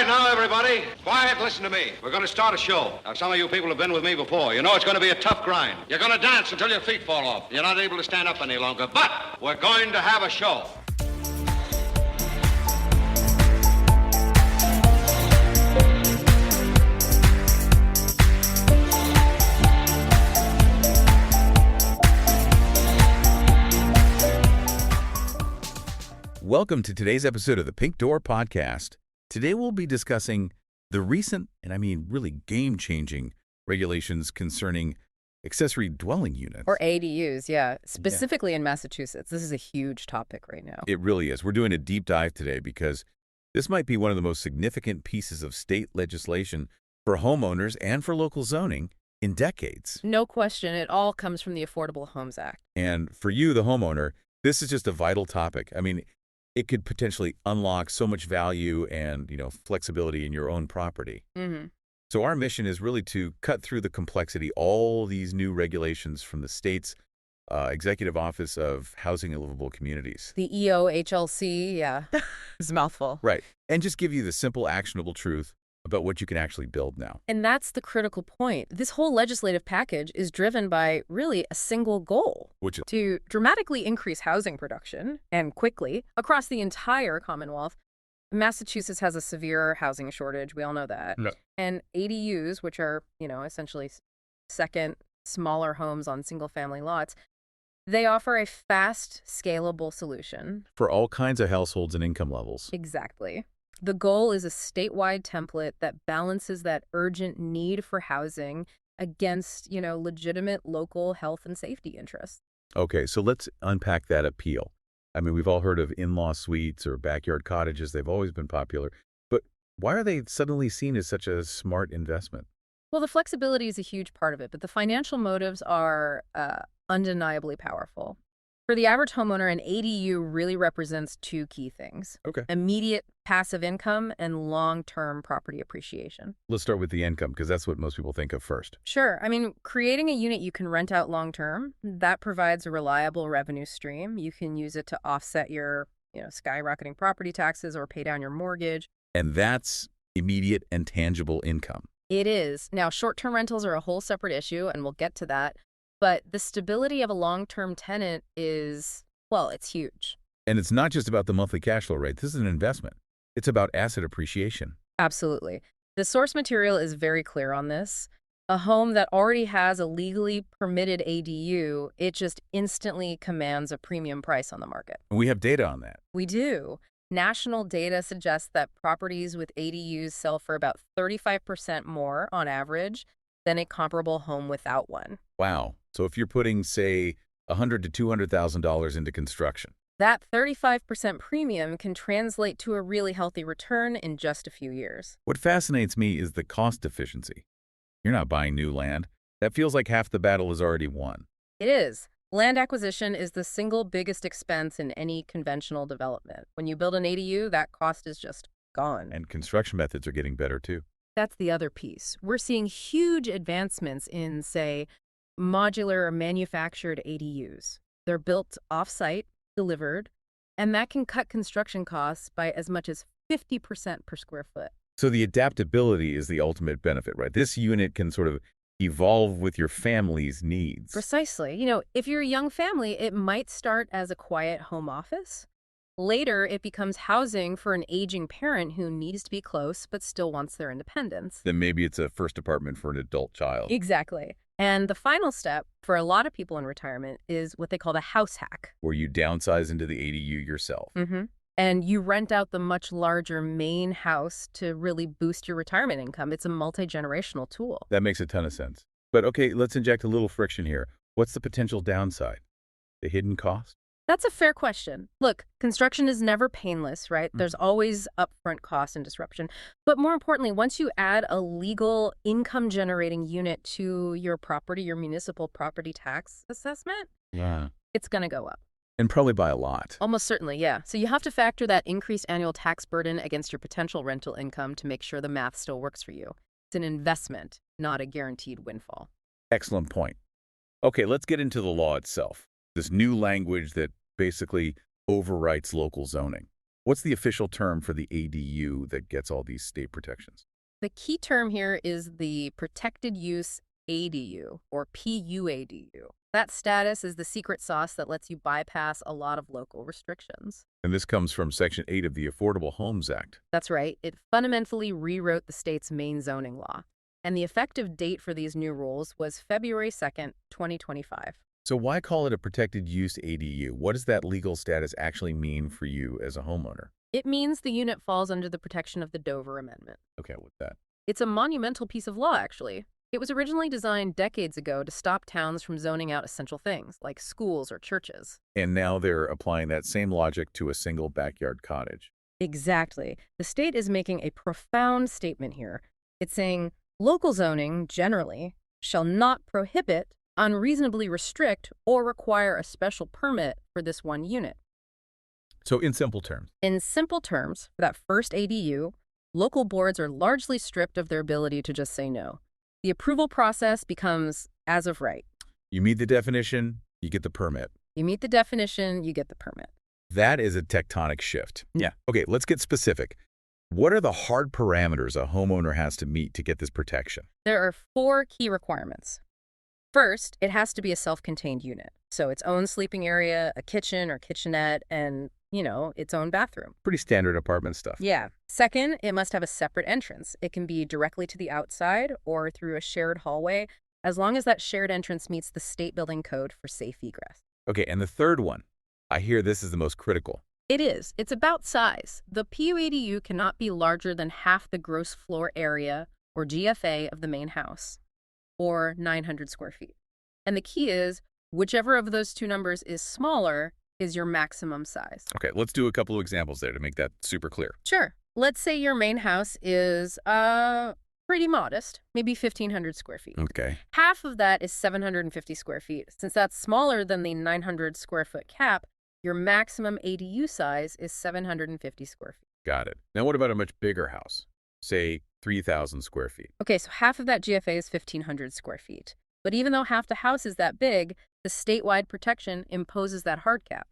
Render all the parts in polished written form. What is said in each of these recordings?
Quiet now, everybody. Quiet, listen to me. We're going to start a show. Now, some of you people have been with me before. You know it's going to be a tough grind. You're going to dance until your feet fall off. You're not able to stand up any longer. But we're going to have a show. Welcome to today's episode of the Pink Door Podcast. Today we'll be discussing the recent, and I mean really game-changing, regulations concerning accessory dwelling units. Or ADUs, yeah. Specifically in Massachusetts. This is a huge topic right now. It really is. We're doing a deep dive today because this might be one of the most significant pieces of state legislation for homeowners and for local zoning in decades. No question. It all comes from the Affordable Homes Act. And for you, the homeowner, this is just a vital topic. I mean, it could potentially unlock so much value and, flexibility in your own property. Mm-hmm. So our mission is really to cut through the complexity, all these new regulations from the state's Executive Office of Housing and Livable Communities. The EOHLC, yeah. It's a mouthful. Right. And just give you the simple, actionable truth about what you can actually build now. And that's the critical point. This whole legislative package is driven by really a single goal, Which is to dramatically increase housing production, and quickly, across the entire Commonwealth. Massachusetts has a severe housing shortage. We all know that. No. And ADUs, which are, essentially second, smaller homes on single-family lots, they offer a fast, scalable solution. for all kinds of households and income levels. Exactly. The goal is a statewide template that balances that urgent need for housing against, legitimate local health and safety interests. Okay, so let's unpack that appeal. I mean, we've all heard of in-law suites or backyard cottages. They've always been popular. But why are they suddenly seen as such a smart investment? Well, the flexibility is a huge part of it, but the financial motives are undeniably powerful. For the average homeowner, an ADU really represents two key things: Okay. immediate passive income and long-term property appreciation. Let's start with the income, because that's what most people think of first. Sure. I mean, creating a unit you can rent out long-term, that provides a reliable revenue stream. You can use it to offset your, skyrocketing property taxes or pay down your mortgage. And that's immediate and tangible income. It is. Now, short-term rentals are a whole separate issue, and we'll get to that. But the stability of a long-term tenant is, well, it's huge. And it's not just about the monthly cash flow rate. This is an investment. It's about asset appreciation. Absolutely. The source material is very clear on this. A home that already has a legally permitted ADU, it just instantly commands a premium price on the market. And we have data on that. We do. National data suggests that properties with ADUs sell for about 35% more on average than a comparable home without one. Wow. So if you're putting, say, $100,000 to $200,000 into construction, That 35% premium can translate to a really healthy return in just a few years. what fascinates me is the cost efficiency. You're not buying new land. That feels like half the battle is already won. It is. Land acquisition is the single biggest expense in any conventional development. When you build an ADU, that cost is just gone. And construction methods are getting better, too. That's the other piece. We're seeing huge advancements in, say, modular or manufactured ADUs. They're built off-site, delivered, and that can cut construction costs by as much as 50% per square foot. So the adaptability is the ultimate benefit, right? This unit can sort of evolve with your family's needs. Precisely. If you're a young family, it might start as a quiet home office. Later, it becomes housing for an aging parent who needs to be close but still wants their independence. Then maybe it's a first apartment for an adult child. Exactly. And the final step for a lot of people in retirement is what they call the house hack. Where you downsize into the ADU yourself. Mm-hmm. And you rent out the much larger main house to really boost your retirement income. It's a multi-generational tool. That makes a ton of sense. But okay, let's inject a little friction here. What's the potential downside? The hidden cost? That's a fair question. Look, construction is never painless, right? There's always upfront cost and disruption. But more importantly, once you add a legal income-generating unit to your property, your municipal property tax assessment, Yeah. it's going to go up. And probably by a lot. Almost certainly, yeah. So you have to factor that increased annual tax burden against your potential rental income to make sure the math still works for you. It's an investment, not a guaranteed windfall. Excellent point. Okay, let's get into the law itself. This new language that basically overwrites local zoning. What's the official term for the ADU that gets all these state protections? The key term here is the Protected Use ADU, or PUADU. That status is the secret sauce that lets you bypass a lot of local restrictions. And this comes from Section 8 of the Affordable Homes Act. That's right. It fundamentally rewrote the state's main zoning law. And the effective date for these new rules was February 2nd, 2025. So why call it a protected use ADU? What does that legal status actually mean for you as a homeowner? It means the unit falls under the protection of the Dover Amendment. Okay, what's that? It's a monumental piece of law, actually. It was originally designed decades ago to stop towns from zoning out essential things, like schools or churches. And now they're applying that same logic to a single backyard cottage. Exactly. The state is making a profound statement here. It's saying local zoning, generally, shall not prohibit, unreasonably restrict, or require a special permit for this one unit. So in simple terms, For that first ADU, local boards are largely stripped of their ability to just say no. The approval process becomes as of right. you meet the definition, you get the permit. You meet the definition, you get the permit. That is a tectonic shift. Yeah. Okay, let's get specific. What are the hard parameters a homeowner has to meet to get this protection? There are 4 key requirements. First, it has to be a self-contained unit. So its own sleeping area, a kitchen or kitchenette, and, its own bathroom. Pretty standard apartment stuff. Yeah. Second, it must have a separate entrance. It can be directly to the outside or through a shared hallway, as long as that shared entrance meets the state building code for safe egress. Okay, and the third one, I hear this is the most critical. It is. It's about size. The PUADU cannot be larger than half the gross floor area, or GFA, of the main house, or 900 square feet. And the key is, whichever of those two numbers is smaller is your maximum size. Okay, let's do a couple of examples there to make that super clear. Sure. Let's say your main house is pretty modest, maybe 1,500 square feet. Okay. Half of that is 750 square feet. Since that's smaller than the 900 square foot cap, your maximum ADU size is 750 square feet. Got it. Now what about a much bigger house? Say 3,000 square feet. Okay, so half of that GFA is 1,500 square feet. But even though half the house is that big, the statewide protection imposes that hard cap.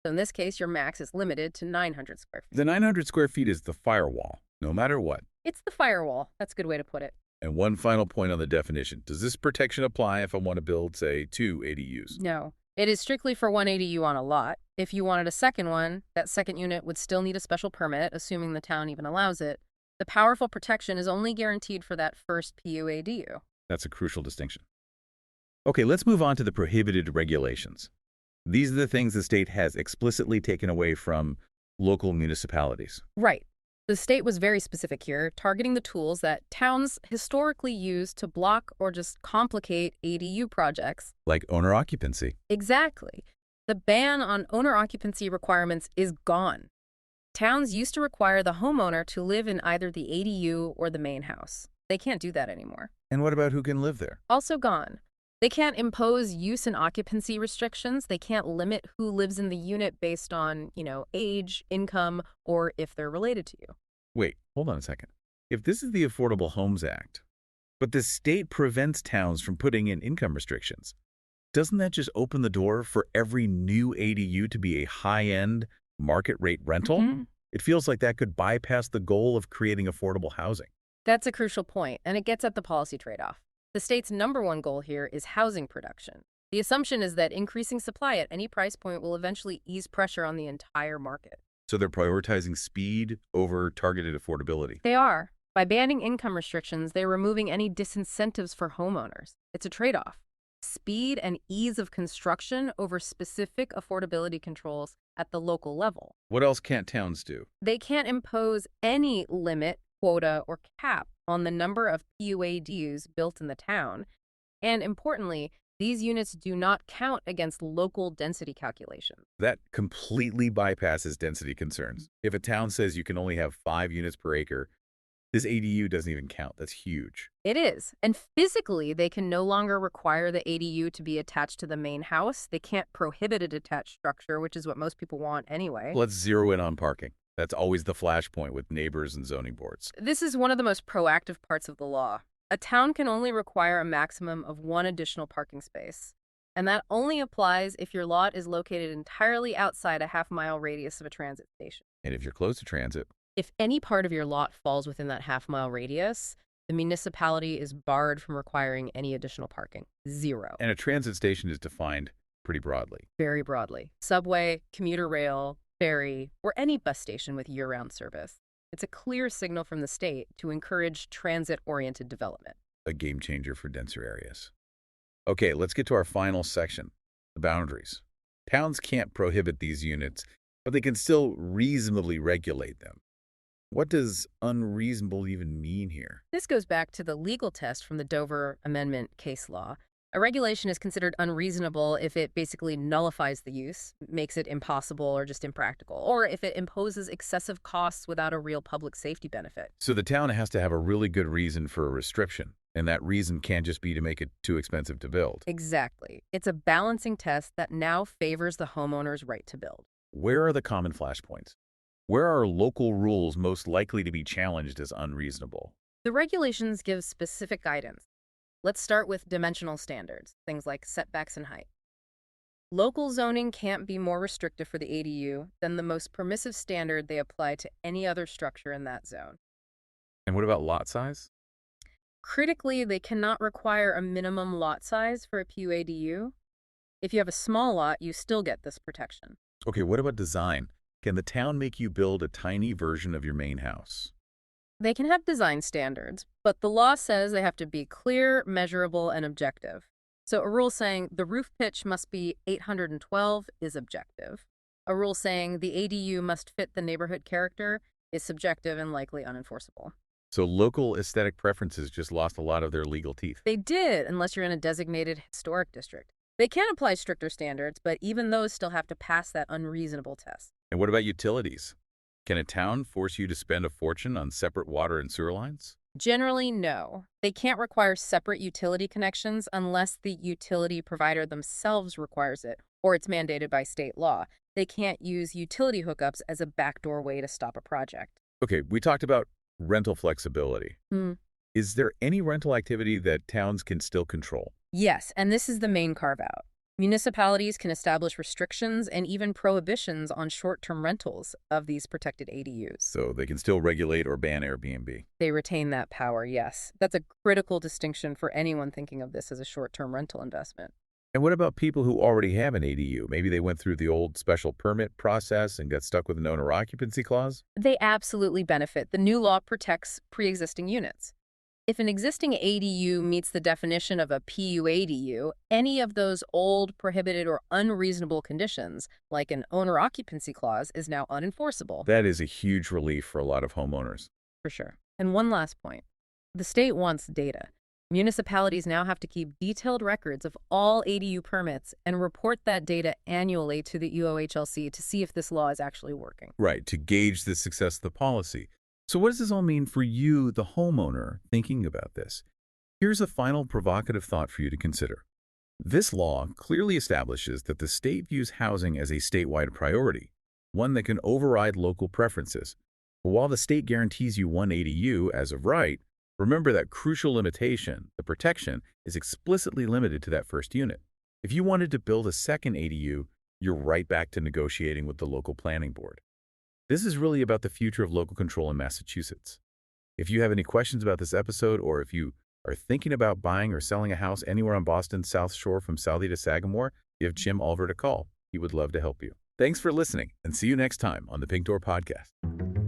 So in this case, your max is limited to 900 square feet. The 900 square feet is the firewall, no matter what. It's the firewall. That's a good way to put it. And one final point on the definition. Does this protection apply if I want to build, say, 2 ADUs? No. It is strictly for one ADU on a lot. If you wanted a second one, that second unit would still need a special permit, assuming the town even allows it. The powerful protection is only guaranteed for that first PUADU. That's a crucial distinction. Okay, let's move on to the prohibited regulations. These are the things the state has explicitly taken away from local municipalities. Right. The state was very specific here, targeting the tools that towns historically use to block or just complicate ADU projects. Like owner-occupancy. Exactly. The ban on owner-occupancy requirements is gone. Towns used to require the homeowner to live in either the ADU or the main house. They can't do that anymore. And what about who can live there? Also gone. They can't impose use and occupancy restrictions. They can't limit who lives in the unit based on, age, income, or if they're related to you. Wait, hold on a second. If this is the Affordable Homes Act, but the state prevents towns from putting in income restrictions, doesn't that just open the door for every new ADU to be a high-end, market-rate rental? Mm-hmm. It feels like that could bypass the goal of creating affordable housing. That's a crucial point, and it gets at the policy trade-off. The state's number one goal here is housing production. The assumption is that increasing supply at any price point will eventually ease pressure on the entire market. So they're prioritizing speed over targeted affordability. They are. By banning income restrictions, they're removing any disincentives for homeowners. It's a trade-off. Speed and ease of construction over specific affordability controls at the local level. What else can't towns do? They can't impose any limit, quota, or cap on the number of PUADUs built in the town. And importantly, these units do not count against local density calculations. That completely bypasses density concerns. If a town says you can only have 5 units per acre, this ADU doesn't even count. That's huge. It is. And physically, they can no longer require the ADU to be attached to the main house. They can't prohibit a detached structure, which is what most people want anyway. Let's zero in on parking. That's always the flashpoint with neighbors and zoning boards. This is one of the most proactive parts of the law. A town can only require a maximum of 1 additional parking space. And that only applies if your lot is located entirely outside a half-mile radius of a transit station. And if you're close to transit, If any part of your lot falls within that half-mile radius, the municipality is barred from requiring any additional parking. Zero. and a transit station is defined pretty broadly. Very broadly. Subway, commuter rail, ferry, or any bus station with year-round service. It's a clear signal from the state to encourage transit-oriented development. A game changer for denser areas. Okay, let's get to our final section, the boundaries. Towns can't prohibit these units, but they can still reasonably regulate them. What does unreasonable even mean here? This goes back to the legal test from the Dover Amendment case law. A regulation is considered unreasonable if it basically nullifies the use, makes it impossible or just impractical, or if it imposes excessive costs without a real public safety benefit. So the town has to have a really good reason for a restriction, and that reason can't just be to make it too expensive to build. Exactly. It's a balancing test that now favors the homeowner's right to build. Where are the common flashpoints? Where are local rules most likely to be challenged as unreasonable? The regulations give specific guidance. Let's start with dimensional standards, things like setbacks and height. Local zoning can't be more restrictive for the ADU than the most permissive standard they apply to any other structure in that zone. And what about lot size? Critically, they cannot require a minimum lot size for a PUADU. If you have a small lot, you still get this protection. Okay, what about design? Can the town make you build a tiny version of your main house? They can have design standards, but the law says they have to be clear, measurable, and objective. So a rule saying the roof pitch must be 812 is objective. A rule saying the ADU must fit the neighborhood character is subjective and likely unenforceable. So local aesthetic preferences just lost a lot of their legal teeth. They did, unless you're in a designated historic district. They can apply stricter standards, but even those still have to pass that unreasonable test. And what about utilities? Can a town force you to spend a fortune on separate water and sewer lines? Generally, no. They can't require separate utility connections unless the utility provider themselves requires it, or it's mandated by state law. They can't use utility hookups as a backdoor way to stop a project. Okay, we talked about rental flexibility. Is there any rental activity that towns can still control? Yes, and this is the main carve-out. Municipalities can establish restrictions and even prohibitions on short-term rentals of these protected ADUs. So they can still regulate or ban Airbnb. They retain that power, yes. That's a critical distinction for anyone thinking of this as a short-term rental investment. And what about people who already have an ADU? Maybe they went through the old special permit process and got stuck with an owner-occupancy clause? They absolutely benefit. The new law protects pre-existing units. If an existing ADU meets the definition of a PUADU, any of those old, prohibited, or unreasonable conditions, like an owner-occupancy clause, is now unenforceable. That is a huge relief for a lot of homeowners. For sure. And one last point. The state wants data. Municipalities now have to keep detailed records of all ADU permits and report that data annually to the UOHLC to see if this law is actually working. Right, to gauge the success of the policy. So what does this all mean for you, the homeowner, thinking about this? Here's a final provocative thought for you to consider. This law clearly establishes that the state views housing as a statewide priority, one that can override local preferences. But while the state guarantees you one ADU as of right, remember that crucial limitation, the protection, is explicitly limited to that first unit. If you wanted to build a second ADU, you're right back to negotiating with the local planning board. This is really about the future of local control in Massachusetts. If you have any questions about this episode, or if you are thinking about buying or selling a house anywhere on Boston's South Shore from Southie to Sagamore, give Jim Ulver a call. He would love to help you. Thanks for listening, and see you next time on the Pink Door Podcast.